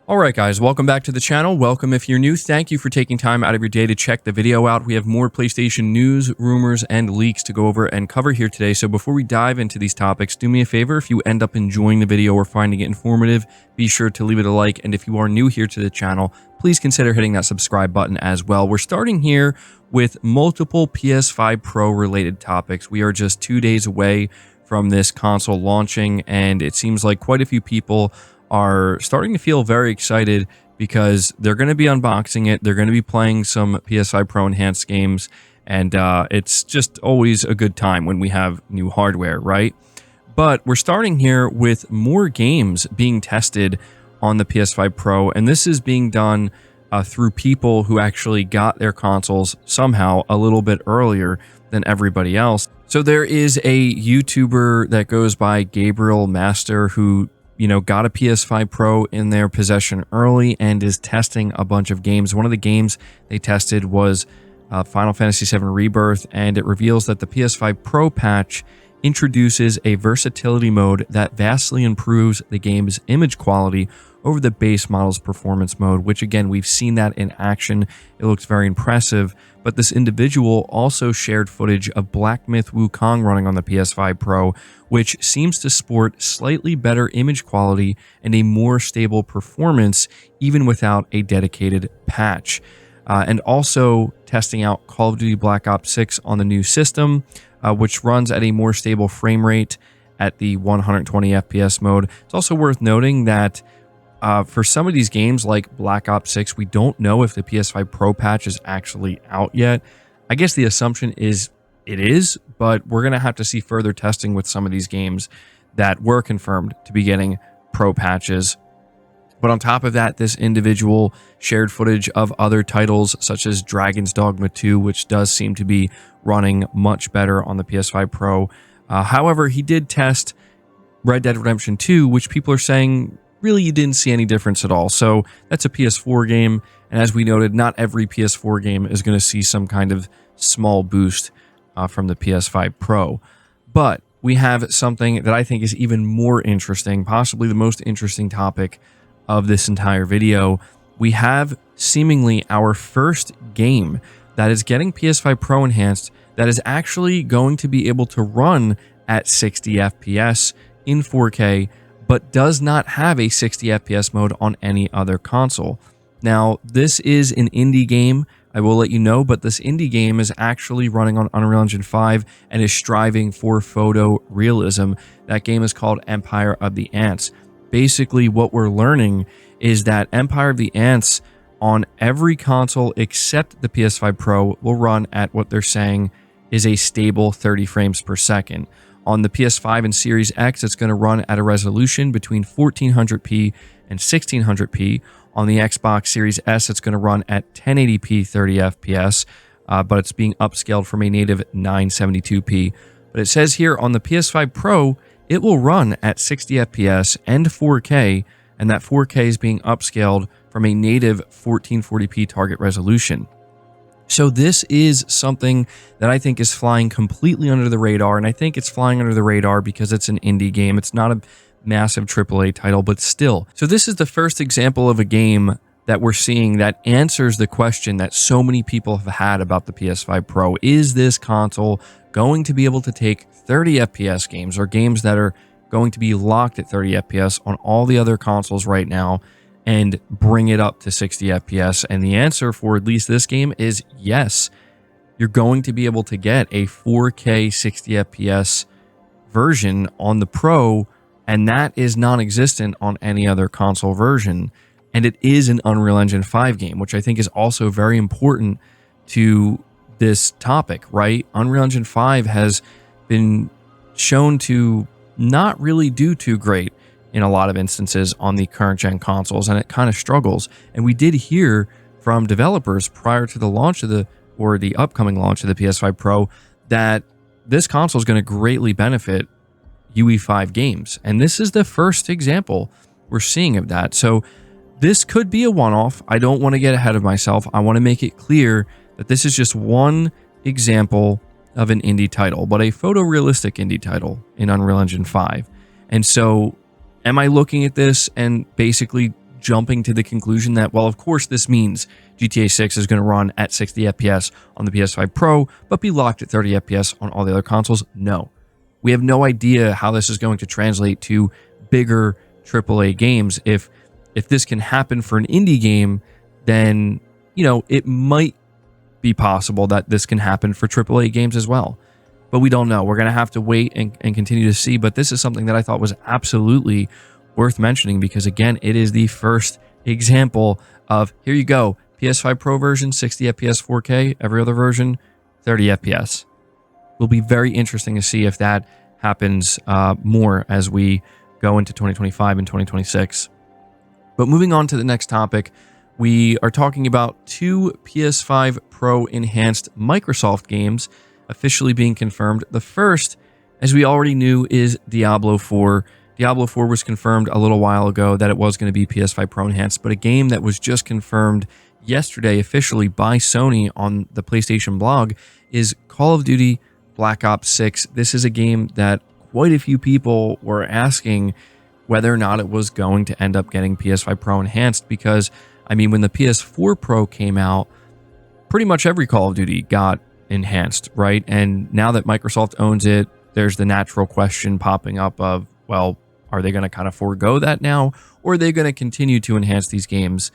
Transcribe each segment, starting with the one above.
Alright guys, welcome back to the channel. Welcome if you're new. Thank you for taking time out of your day to check the video out. We have more PlayStation news, rumors, and leaks to go over and cover here today. So before we dive into these topics, do me a favor. If you end up enjoying the video or finding it informative, be sure to leave it a like. And if you are new here to the channel, please consider hitting that subscribe button as well. We're starting here with multiple PS5 Pro related topics. We are just 2 days away from this console launching, and it seems like quite a few people are starting to feel very excited because they're going to be unboxing it. They're going to be playing some PS5 Pro Enhanced games, and it's just always a good time when we have new hardware, right? But we're starting here with more games being tested on the PS5 Pro, and this is being done through people who actually got their consoles somehow a little bit earlier than everybody else. So there is a YouTuber that goes by Gabriel Master who got a PS5 Pro in their possession early and is testing a bunch of games. One of the games they tested was Final Fantasy VII Rebirth, and it reveals that the PS5 Pro patch introduces a versatility mode that vastly improves the game's image quality over the base model's performance mode, which again, we've seen that in action. It looks very impressive, but this individual also shared footage of Black Myth Wukong running on the PS5 Pro, which seems to sport slightly better image quality and a more stable performance, even without a dedicated patch. And also testing out Call of Duty Black Ops 6 on the new system, which runs at a more stable frame rate at the 120 FPS mode. It's also worth noting that for some of these games like Black Ops 6, we don't know if the PS5 Pro patch is actually out yet. I guess the assumption is it is, but we're going to have to see further testing with some of these games that were confirmed to be getting Pro patches. But on top of that, this individual shared footage of other titles such as Dragon's Dogma 2, which does seem to be running much better on the PS5 Pro. However, he did test Red Dead Redemption 2, which people are saying really you didn't see any difference at all. So that's a PS4 game, and as we noted, not every PS4 game is going to see some kind of small boost from the PS5 Pro. But we have something that I think is even more interesting, possibly the most interesting topic of this entire video. We have seemingly our first game that is getting PS5 Pro Enhanced that is actually going to be able to run at 60 FPS in 4K, but does not have a 60 FPS mode on any other console. Now, this is an indie game, I will let you know, but this indie game is actually running on Unreal Engine 5 and is striving for photorealism. That game is called Empire of the Ants. Basically, what we're learning is that Empire of the Ants on every console except the PS5 Pro will run at what they're saying is a stable 30 frames per second. On the PS5 and Series X, it's going to run at a resolution between 1400p and 1600p. On the Xbox Series S, it's going to run at 1080p 30 FPS, but it's being upscaled from a native 972p. But it says here on the PS5 Pro, it will run at 60 FPS and 4K, and that 4K is being upscaled from a native 1440p target resolution. So this is something that I think is flying completely under the radar, and I think it's flying under the radar because it's an indie game. It's not a massive AAA title, but still. So this is the first example of a game that we're seeing that answers the question that so many people have had about the PS5 Pro. Is this console going to be able to take 30 FPS games, or games that are going to be locked at 30 FPS on all the other consoles right now, and bring it up to 60 FPS? And the answer for at least this game is yes. You're going to be able to get a 4K 60 FPS version on the Pro, and that is non-existent on any other console version. And it is an Unreal Engine 5 game, which I think is also very important to this topic, right? Unreal Engine 5 has been shown to not really do too great in a lot of instances on the current gen consoles, and it kind of struggles. And we did hear from developers prior to the launch of the upcoming launch of the PS5 Pro that this console is going to greatly benefit UE5 games. And this is the first example we're seeing of that. So this could be a one-off. I don't want to get ahead of myself. I want to make it clear that this is just one example of an indie title, but a photorealistic indie title in Unreal Engine 5. And so am I looking at this and basically jumping to the conclusion that, well, of course this means GTA 6 is going to run at 60 FPS on the PS5 Pro, but be locked at 30 FPS on all the other consoles. No. We have no idea how this is going to translate to bigger AAA games. If this can happen for an indie game, then, it might be possible that this can happen for AAA games as well. But we don't know. We're going to have to wait and continue to see. But this is something that I thought was absolutely worth mentioning because, again, it is the first example of, here you go, PS5 Pro version, 60 FPS 4K, every other version, 30 FPS. Will be very interesting to see if that happens more as we go into 2025 and 2026. But moving on to the next topic, we are talking about 2 PS5 Pro Enhanced Microsoft games officially being confirmed. The first, as we already knew, is Diablo 4. Diablo 4 was confirmed a little while ago that it was going to be PS5 Pro Enhanced, but a game that was just confirmed yesterday officially by Sony on the PlayStation blog is Call of Duty Black Ops 6. This is a game that quite a few people were asking whether or not it was going to end up getting PS5 Pro Enhanced because, when the PS4 Pro came out, pretty much every Call of Duty got enhanced, right? And now that Microsoft owns it, there's the natural question popping up of, well, are they going to kind of forego that now, or are they going to continue to enhance these games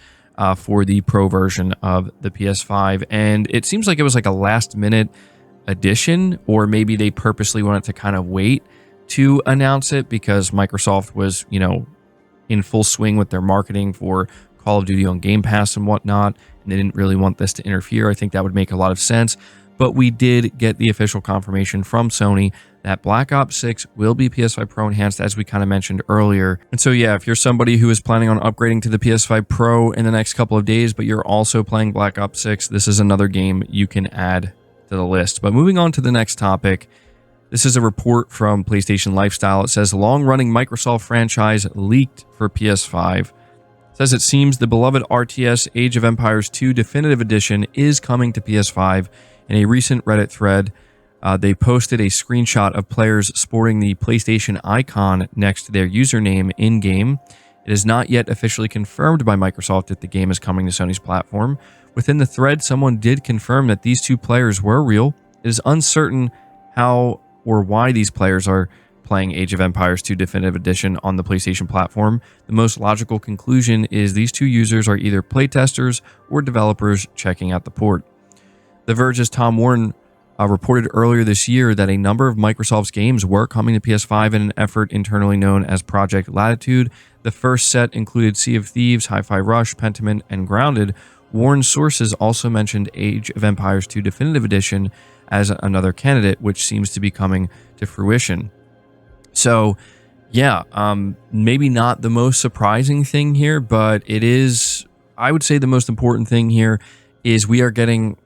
for the Pro version of the PS5? And it seems like it was like a last-minute addition, or maybe they purposely wanted to kind of wait to announce it because Microsoft was, in full swing with their marketing for Call of Duty on Game Pass and whatnot, and they didn't really want this to interfere. I think that would make a lot of sense. But we did get the official confirmation from Sony that Black Ops 6 will be PS5 Pro Enhanced, as we kind of mentioned earlier. And so, yeah, if you're somebody who is planning on upgrading to the PS5 Pro in the next couple of days, but you're also playing Black Ops 6, this is another game you can add to the list. But moving on to the next topic, this is a report from PlayStation Lifestyle. It says, long-running Microsoft franchise leaked for PS5. It says it seems the beloved RTS Age of Empires 2 Definitive Edition is coming to PS5. In a recent Reddit thread, they posted a screenshot of players sporting the PlayStation icon next to their username in-game. It is not yet officially confirmed by Microsoft that the game is coming to Sony's platform. Within the thread, someone did confirm that these two players were real. It is uncertain how or why these players are playing Age of Empires 2 Definitive Edition on the PlayStation platform. The most logical conclusion is these two users are either playtesters or developers checking out the port. The Verge's Tom Warren reported earlier this year that a number of Microsoft's games were coming to PS5 in an effort internally known as Project Latitude. The first set included Sea of Thieves, Hi-Fi Rush, Pentiment, and Grounded. Warren's sources also mentioned Age of Empires 2 Definitive Edition as another candidate, which seems to be coming to fruition. So, yeah, maybe not the most surprising thing here, but it is, I would say the most important thing here is we are getting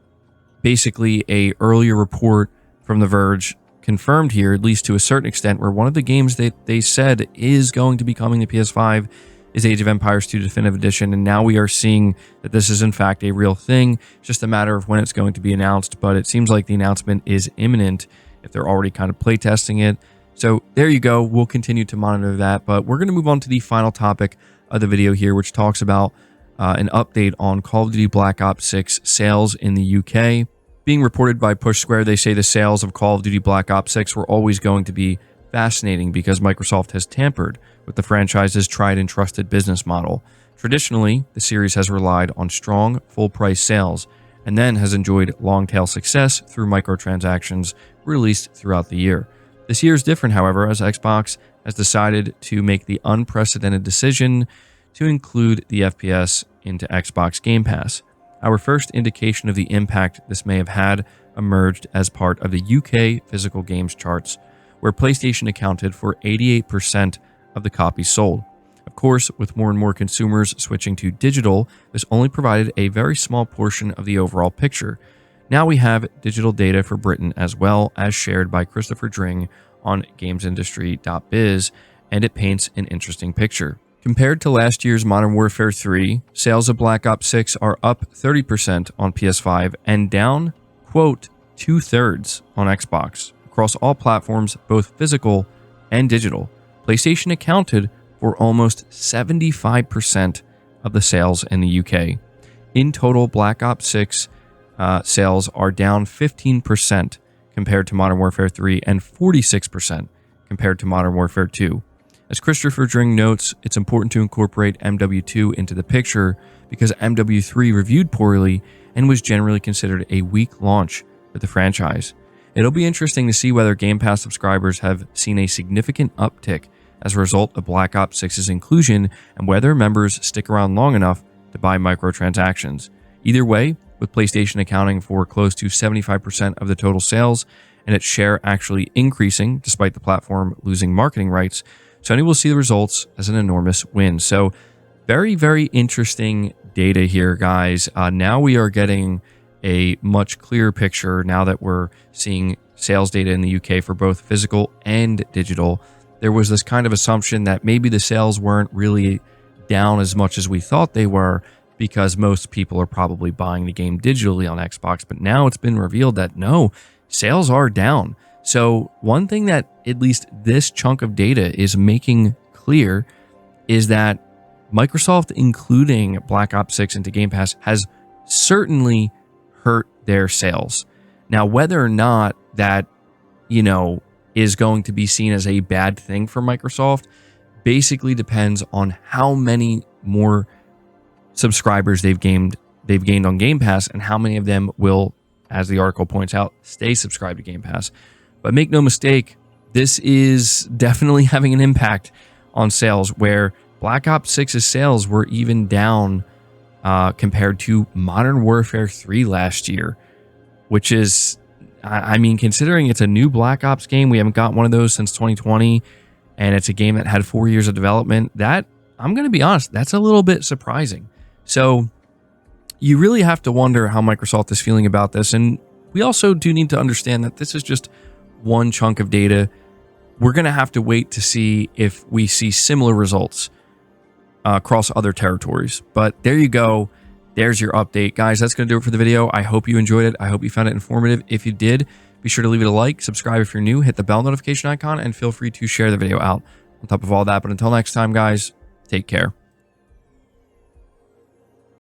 basically a earlier report from The Verge confirmed here, at least to a certain extent, where one of the games that they said is going to be coming to PS5 is Age of Empires 2 Definitive Edition, and now we are seeing that this is in fact a real thing. It's just a matter of when it's going to be announced, but it seems like the announcement is imminent if they're already kind of playtesting it. So there you go. We'll continue to monitor that, but we're going to move on to the final topic of the video here, which talks about an update on Call of Duty Black Ops 6 sales in the UK. Being reported by Push Square, they say the sales of Call of Duty Black Ops 6 were always going to be fascinating because Microsoft has tampered with the franchise's tried and trusted business model. Traditionally, the series has relied on strong, full-price sales and then has enjoyed long-tail success through microtransactions released throughout the year. This year is different, however, as Xbox has decided to make the unprecedented decision to include the FPS into Xbox Game Pass. Our first indication of the impact this may have had emerged as part of the UK physical games charts, where PlayStation accounted for 88% of the copies sold. Of course, with more and more consumers switching to digital, this only provided a very small portion of the overall picture. Now we have digital data for Britain as well, as shared by Christopher Dring on gamesindustry.biz, and it paints an interesting picture. Compared to last year's Modern Warfare 3, sales of Black Ops 6 are up 30% on PS5 and down, quote, 2/3 on Xbox. Across all platforms, both physical and digital, PlayStation accounted for almost 75% of the sales in the UK. In total, Black Ops 6 sales are down 15% compared to Modern Warfare 3 and 46% compared to Modern Warfare 2. As Christopher Dring notes, it's important to incorporate MW2 into the picture because MW3 reviewed poorly and was generally considered a weak launch for the franchise. It'll be interesting to see whether Game Pass subscribers have seen a significant uptick as a result of Black Ops 6's inclusion and whether members stick around long enough to buy microtransactions. Either way, with PlayStation accounting for close to 75% of the total sales and its share actually increasing despite the platform losing marketing rights, Sony will see the results as an enormous win. So very, very interesting data here, guys. Now we are getting a much clearer picture now that we're seeing sales data in the UK for both physical and digital. There was this kind of assumption that maybe the sales weren't really down as much as we thought they were because most people are probably buying the game digitally on Xbox, but now it's been revealed that no, sales are down. So one thing that at least this chunk of data is making clear is that Microsoft including Black Ops 6 into Game Pass has certainly hurt their sales. Now, whether or not that, is going to be seen as a bad thing for Microsoft basically depends on how many more subscribers they've gained on Game Pass and how many of them will, as the article points out, stay subscribed to Game Pass. But make no mistake, this is definitely having an impact on sales, where Black Ops 6's sales were even down compared to Modern Warfare 3 last year, which is, I mean, considering it's a new Black Ops game, we haven't got one of those since 2020, and it's a game that had 4 years of development, that, I'm going to be honest, that's a little bit surprising. So you really have to wonder how Microsoft is feeling about this, and we also do need to understand that this is just one chunk of data. We're going to have to wait to see if we see similar results across other territories. But there you go. There's your update. Guys, that's going to do it for the video. I hope you enjoyed it. I hope you found it informative. If you did, be sure to leave it a like, subscribe if you're new, hit the bell notification icon, and feel free to share the video out on top of all that. But until next time, guys, take care.